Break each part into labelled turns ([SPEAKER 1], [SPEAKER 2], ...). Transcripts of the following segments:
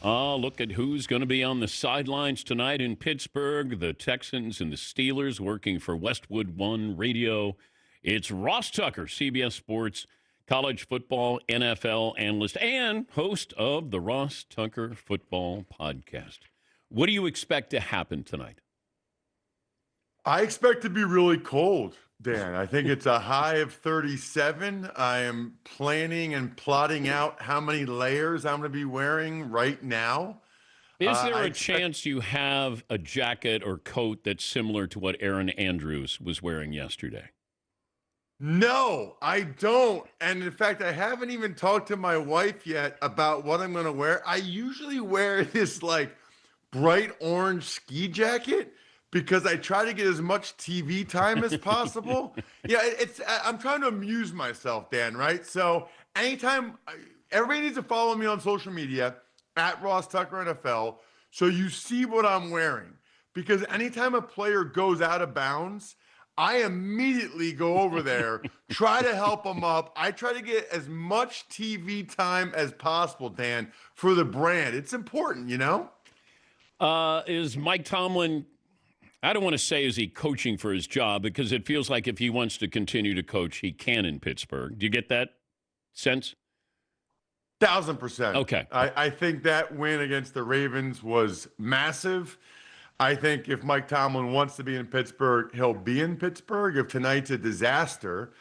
[SPEAKER 1] Look at who's going to be on the sidelines tonight in Pittsburgh. The Texans and the Steelers working for Westwood One Radio. It's Ross Tucker, CBS Sports college football NFL analyst and host of the Ross Tucker Football Podcast. What do you expect to happen tonight?
[SPEAKER 2] I expect to be really cold, Dan. I think it's a high of 37. I am planning and plotting out how many layers I'm going to be wearing right now.
[SPEAKER 1] Is there a chance you have a jacket or coat that's similar to what Aaron Andrews was wearing yesterday?
[SPEAKER 2] No, I don't. And in fact, I haven't even talked to my wife yet about what I'm going to wear. I usually wear this like bright orange ski jacket because I try to get as much TV time as possible. Yeah, I'm trying to amuse myself, Dan, right? So anytime, everybody needs to follow me on social media at Ross Tucker NFL so you see what I'm wearing. Because anytime a player goes out of bounds, I immediately go over there, try to help them up. I try to get as much TV time as possible, Dan, for the brand. It's important, you know?
[SPEAKER 1] Is Mike Tomlin, I don't want to say is he coaching for his job because it feels like if he wants to continue to coach, he can in Pittsburgh. Do you get that sense?
[SPEAKER 2] 1,000%.
[SPEAKER 1] Okay.
[SPEAKER 2] I think that win against the Ravens was massive. I think if Mike Tomlin wants to be in Pittsburgh, he'll be in Pittsburgh. If tonight's a disaster,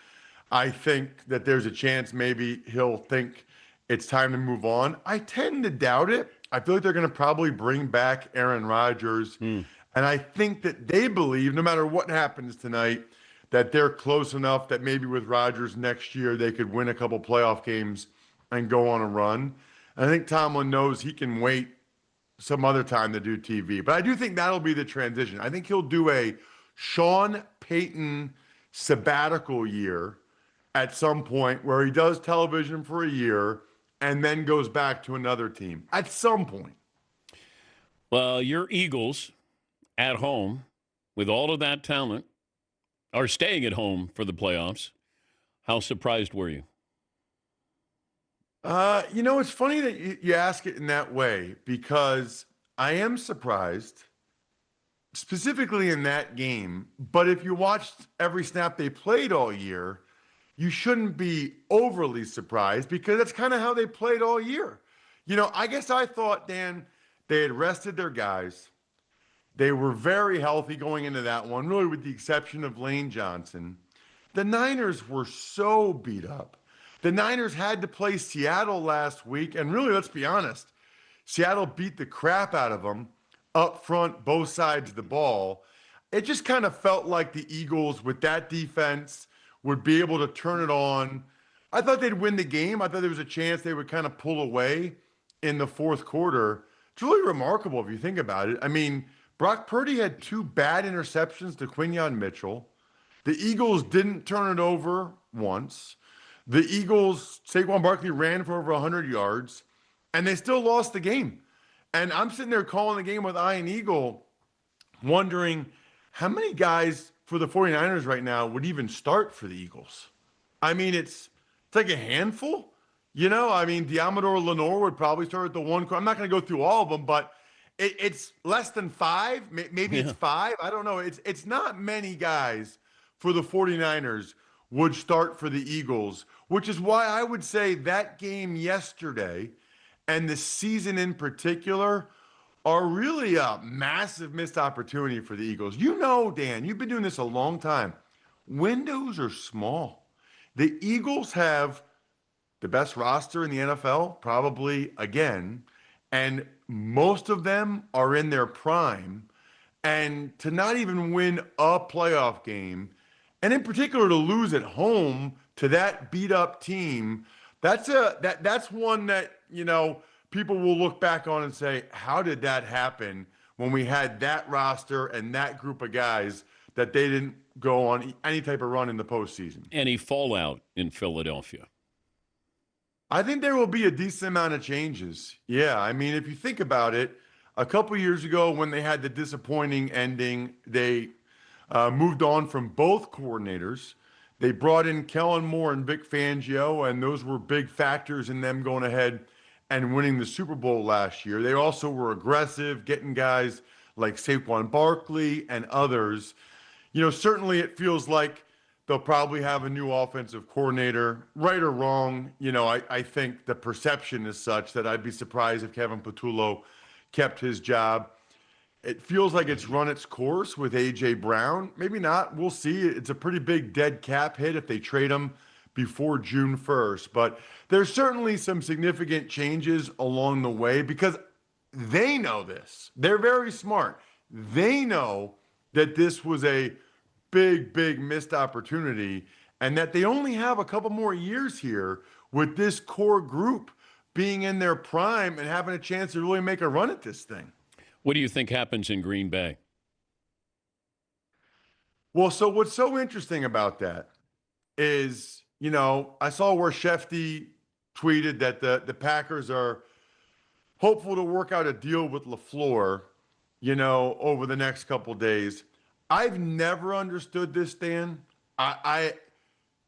[SPEAKER 2] I think that there's a chance maybe he'll think it's time to move on. I tend to doubt it. I feel like they're going to probably bring back Aaron Rodgers. And I think that they believe, no matter what happens tonight, that they're close enough that maybe with Rodgers next year, they could win a couple playoff games and go on a run. And I think Tomlin knows he can wait some other time to do TV. But I do think that'll be the transition. I think he'll do a Sean Payton sabbatical year at some point where he does television for a year and then goes back to another team at some point.
[SPEAKER 1] Well, your Eagles at home with all of that talent are staying at home for the playoffs. How surprised were you?
[SPEAKER 2] It's funny that you ask it in that way because I am surprised specifically in that game. But if you watched every snap they played all year, you shouldn't be overly surprised because that's kind of how they played all year. I guess I thought, Dan, they had rested their guys. They were very healthy going into that one, really with the exception of Lane Johnson. The Niners were so beat up. The Niners had to play Seattle last week, and really, let's be honest, Seattle beat the crap out of them up front, both sides of the ball. It just kind of felt like the Eagles, with that defense, would be able to turn it on. I thought they'd win the game. I thought there was a chance they would kind of pull away in the fourth quarter. It's really remarkable if you think about it. I mean, Brock Purdy had 2 bad interceptions to Quinyon Mitchell. The Eagles didn't turn it over once. The Eagles, Saquon Barkley ran for over 100 yards, and they still lost the game. And I'm sitting there calling the game with Ian Eagle, wondering how many guys for the 49ers right now would even start for the Eagles. I mean, it's like a handful. Diamador Lenore would probably start at the one. I'm not going to go through all of them, but it's less than 5. Maybe it's 5. I don't know. It's not many guys for the 49ers would start for the Eagles, which is why I would say that game yesterday and the season in particular are really a massive missed opportunity for the Eagles. Dan, you've been doing this a long time. Windows are small. The Eagles have the best roster in the NFL, probably again, and most of them are in their prime. And to not even win a playoff game, and in particular to lose at home to that beat up team, that's one that, people will look back on and say, how did that happen when we had that roster and that group of guys that they didn't go on any type of run in the postseason?
[SPEAKER 1] Any fallout in Philadelphia?
[SPEAKER 2] I think there will be a decent amount of changes. Yeah, I mean, if you think about it, a couple years ago when they had the disappointing ending, they moved on from both coordinators. They brought in Kellen Moore and Vic Fangio, and those were big factors in them going ahead and winning the Super Bowl last year. They also were aggressive, getting guys like Saquon Barkley and others. Certainly it feels like they'll probably have a new offensive coordinator, right or wrong. I think the perception is such that I'd be surprised if Kevin Patullo kept his job. It feels like it's run its course with A.J. Brown. Maybe not. We'll see. It's a pretty big dead cap hit if they trade him before June 1st. But there's certainly some significant changes along the way because they know this. They're very smart. They know that this was a big missed opportunity and that they only have a couple more years here with this core group being in their prime and having a chance to really make a run at this thing.
[SPEAKER 1] What do you think happens in Green Bay?
[SPEAKER 2] Well, so what's so interesting about that is, I saw where Shefty tweeted that the Packers are hopeful to work out a deal with LaFleur, over the next couple days. I've never understood this, Dan.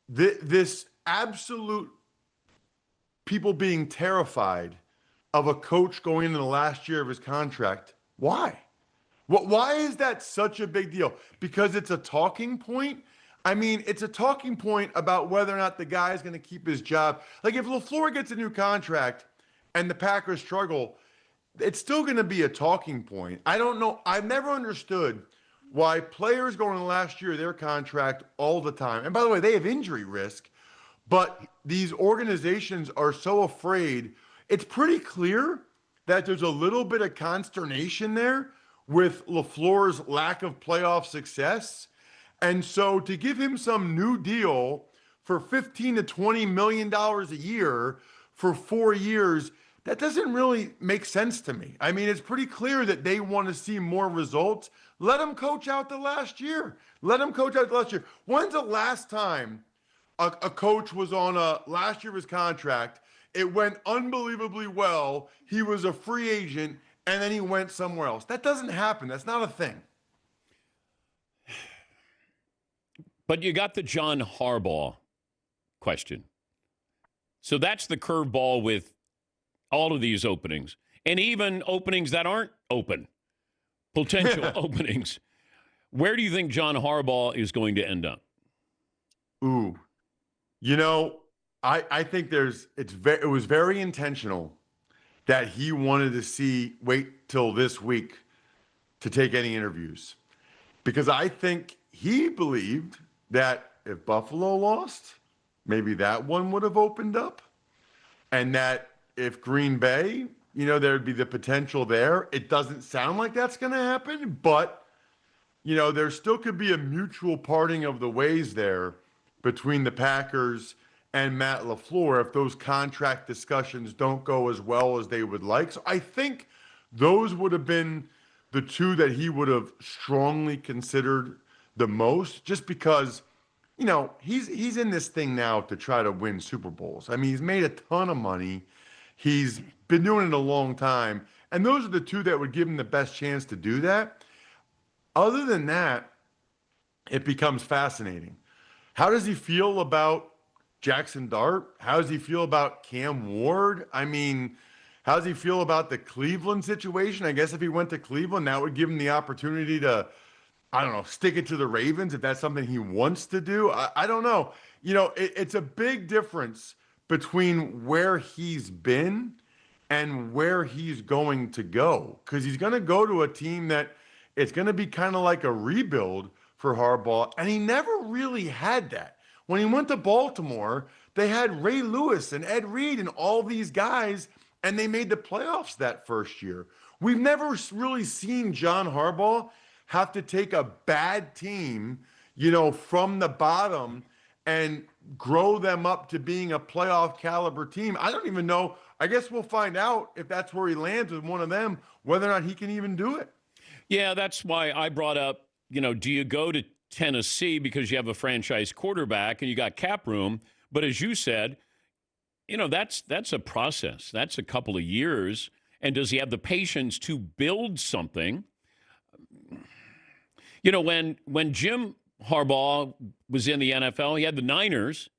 [SPEAKER 2] This absolute people being terrified of a coach going into the last year of his contract. Why? Why is that such a big deal? Because it's a talking point? I mean, it's a talking point about whether or not the guy is going to keep his job. Like if LaFleur gets a new contract and the Packers struggle, it's still going to be a talking point. I don't know. I've never understood why players go in the last year of their contract all the time. And by the way, they have injury risk, but these organizations are so afraid. It's pretty clear that there's a little bit of consternation there with LaFleur's lack of playoff success. And so to give him some new deal for $15 to $20 million a year for 4 years, that doesn't really make sense to me. I mean, it's pretty clear that they want to see more results. Let him coach out the last year. When's the last time a coach was on last year of his contract? It went unbelievably well. He was a free agent, and then he went somewhere else. That doesn't happen. That's not a thing.
[SPEAKER 1] But you got the John Harbaugh question. So that's the curveball with all of these openings, and even openings that aren't open, potential openings. Where do you think John Harbaugh is going to end up?
[SPEAKER 2] Ooh, I think it was very intentional that he wanted to wait till this week to take any interviews, because I think he believed that if Buffalo lost, maybe that one would have opened up, and that if Green Bay, there'd be the potential there. It doesn't sound like that's going to happen, but, there still could be a mutual parting of the ways there between the Packers and Matt LaFleur if those contract discussions don't go as well as they would like. So I think those would have been the two that he would have strongly considered the most, just because, he's in this thing now to try to win Super Bowls. I mean, he's made a ton of money. He's been doing it a long time. And those are the two that would give him the best chance to do that. Other than that, it becomes fascinating. How does he feel about Jackson Dart? How does he feel about Cam Ward? I mean, how does he feel about the Cleveland situation? I guess if he went to Cleveland, that would give him the opportunity to, stick it to the Ravens if that's something he wants to do. I don't know. It's a big difference between where he's been and where he's going to go, because he's going to go to a team that it's going to be kind of like a rebuild for Harbaugh, and he never really had that. When he went to Baltimore, they had Ray Lewis and Ed Reed and all these guys, and they made the playoffs that first year. We've never really seen John Harbaugh have to take a bad team, from the bottom and grow them up to being a playoff caliber team. I don't even know. I guess we'll find out if that's where he lands with one of them, whether or not he can even do it.
[SPEAKER 1] Yeah, that's why I brought up, do you go to Tennessee because you have a franchise quarterback and you got cap room? But as you said, that's a process. That's a couple of years. And does he have the patience to build something? When Jim Harbaugh was in the NFL, he had the Niners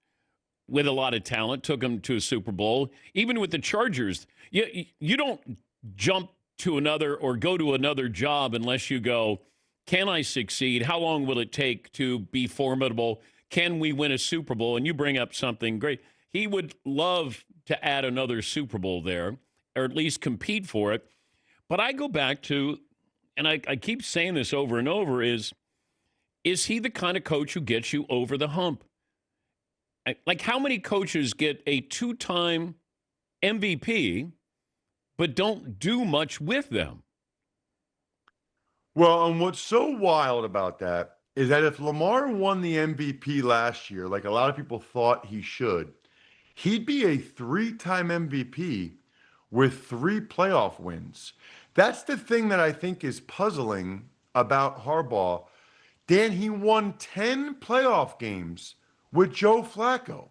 [SPEAKER 1] with a lot of talent, took them to a Super Bowl. Even with the Chargers, You don't jump to another or go to another job unless you go, can I succeed? How long will it take to be formidable? Can we win a Super Bowl? And you bring up something great. He would love to add another Super Bowl there, or at least compete for it. But I go back to, and I keep saying this over and over, is he the kind of coach who gets you over the hump? Like, how many coaches get a two-time MVP but don't do much with them?
[SPEAKER 2] Well, and what's so wild about that is that if Lamar won the MVP last year, like a lot of people thought he should, he'd be a three-time MVP with 3 playoff wins. That's the thing that I think is puzzling about Harbaugh. Dan, he won 10 playoff games with Joe Flacco.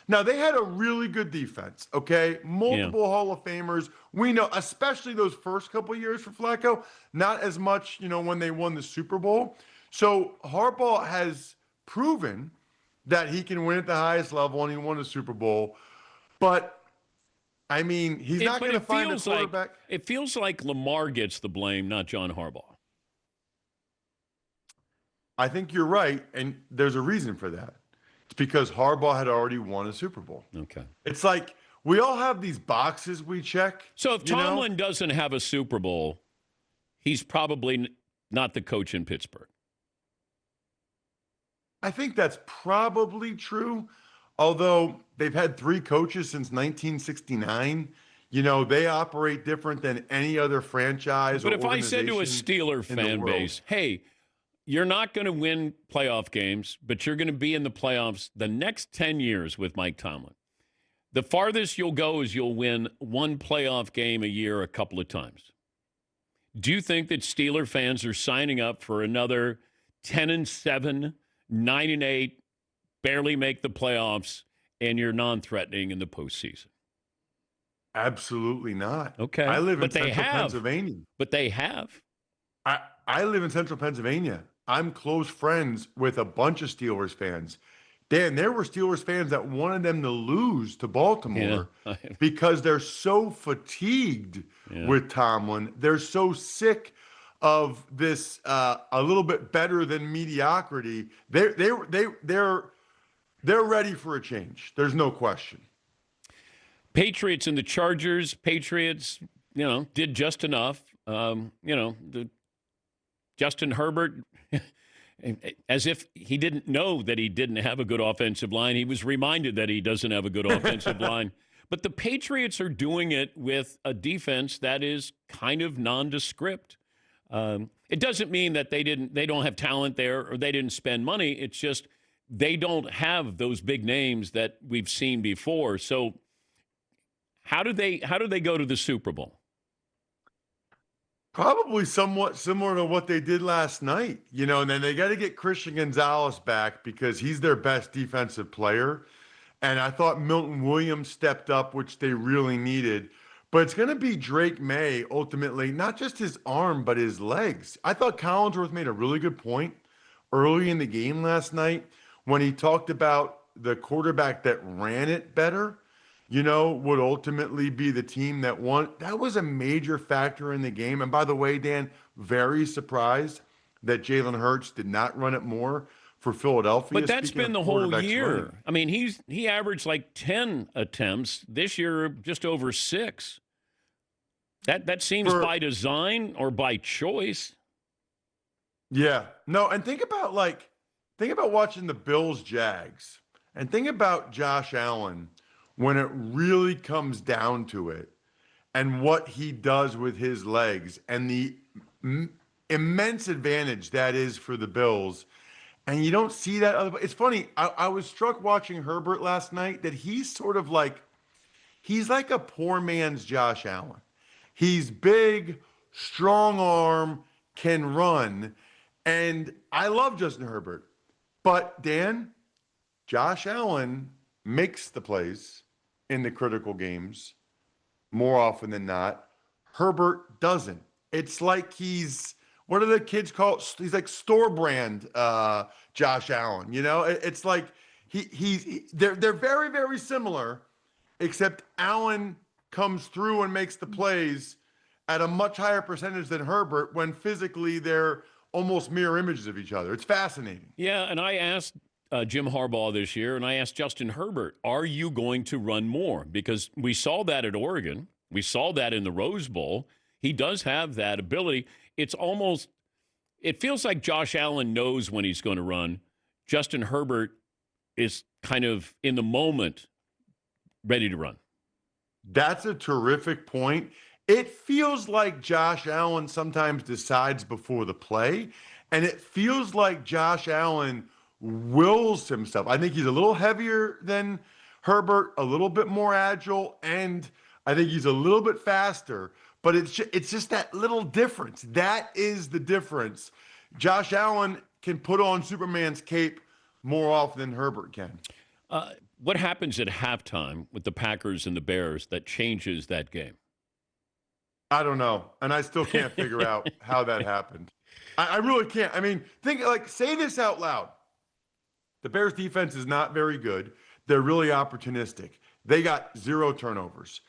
[SPEAKER 2] Now, they had a really good defense, okay? Multiple Hall of Famers. We know, especially those first couple of years for Flacco, not as much, when they won the Super Bowl. So Harbaugh has proven that he can win at the highest level, and he won a Super Bowl. But, I mean, he's not going to find a quarterback.
[SPEAKER 1] It feels like Lamar gets the blame, not John Harbaugh.
[SPEAKER 2] I think you're right, and there's a reason for that. It's because Harbaugh had already won a Super Bowl.
[SPEAKER 1] Okay.
[SPEAKER 2] It's like we all have these boxes we check.
[SPEAKER 1] So if Tomlin doesn't have a Super Bowl, he's probably not the coach in Pittsburgh.
[SPEAKER 2] I think that's probably true, although they've had 3 coaches since 1969. They operate different than any other franchise.
[SPEAKER 1] But if I said to a Steeler fan base, hey, you're not going to win playoff games, but you're going to be in the playoffs the next 10 years with Mike Tomlin. The farthest you'll go is you'll win 1 playoff game a year a couple of times. Do you think that Steeler fans are signing up for another 10-7, 9-8, barely make the playoffs, and you're non-threatening in the postseason?
[SPEAKER 2] Absolutely not.
[SPEAKER 1] Okay.
[SPEAKER 2] I live in central Pennsylvania.
[SPEAKER 1] But they have.
[SPEAKER 2] I live in central Pennsylvania. I'm close friends with a bunch of Steelers fans. Dan, there were Steelers fans that wanted them to lose to Baltimore because they're so fatigued with Tomlin. They're so sick of this a little bit better than mediocrity. They're ready for a change. There's no question.
[SPEAKER 1] Patriots and the Chargers. Patriots, did just enough. Justin Herbert, as if he didn't know that he didn't have a good offensive line. He was reminded that he doesn't have a good offensive line. But the Patriots are doing it with a defense that is kind of nondescript. It doesn't mean that they don't have talent there or they didn't spend money. It's just they don't have those big names that we've seen before. So how do they go to the Super Bowl?
[SPEAKER 2] Probably somewhat similar to what they did last night, and then they got to get Christian Gonzalez back because he's their best defensive player. And I thought Milton Williams stepped up, which they really needed. But it's going to be Drake May, ultimately, not just his arm, but his legs. I thought Collinsworth made a really good point early in the game last night when he talked about the quarterback that ran it better, would ultimately be the team that won. That was a major factor in the game. And by the way, Dan, very surprised that Jalen Hurts did not run it more for Philadelphia.
[SPEAKER 1] But that's been the whole year. I mean, he averaged like 10 attempts. This year, just over 6. That seems by design or by choice.
[SPEAKER 2] Yeah. No, and think about watching the Bills-Jags. And think about Josh Allen when it really comes down to it and what he does with his legs and the immense advantage that is for the Bills. And you don't see that. It's funny. I was struck watching Herbert last night that he's sort of he's like a poor man's Josh Allen. He's big, strong arm, can run. And I love Justin Herbert. But Dan, Josh Allen makes the plays in the critical games more often than not. Herbert doesn't. It's like what do the kids call it? He's like store brand Josh Allen. It's like they're very, very similar, except Allen comes through and makes the plays at a much higher percentage than Herbert when physically they're almost mirror images of each other. It's fascinating.
[SPEAKER 1] Yeah, and I asked Jim Harbaugh this year, and I asked Justin Herbert, are you going to run more? Because we saw that at Oregon. We saw that in the Rose Bowl. He does have that ability. It feels like Josh Allen knows when he's going to run. Justin Herbert is kind of in the moment ready to run.
[SPEAKER 2] That's a terrific point. It feels like Josh Allen sometimes decides before the play, and it feels like Josh Allen wills himself. I think he's a little heavier than Herbert, a little bit more agile, and I think he's a little bit faster, but it's just that little difference. That is the difference. Josh Allen can put on Superman's cape more often than Herbert can.
[SPEAKER 1] What happens at halftime with the Packers and the Bears that changes that game?
[SPEAKER 2] I don't know, and I still can't figure out how that happened. I really can't. I mean, say this out loud. The Bears defense is not very good. They're really opportunistic. They got 0 turnovers.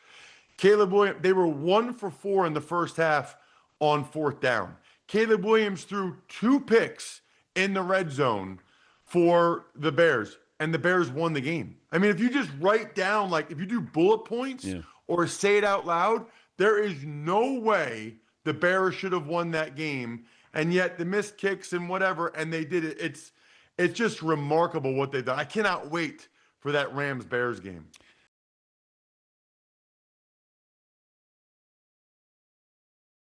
[SPEAKER 2] Caleb Williams, they were 1 for 4 in the first half on 4th down. Caleb Williams threw 2 picks in the red zone for the Bears, and the Bears won the game. I mean, if you just write down, if you do bullet points or say it out loud, there is no way the Bears should have won that game, and yet the missed kicks and whatever, and they did it. It's just remarkable what they've done. I cannot wait for that Rams-Bears game.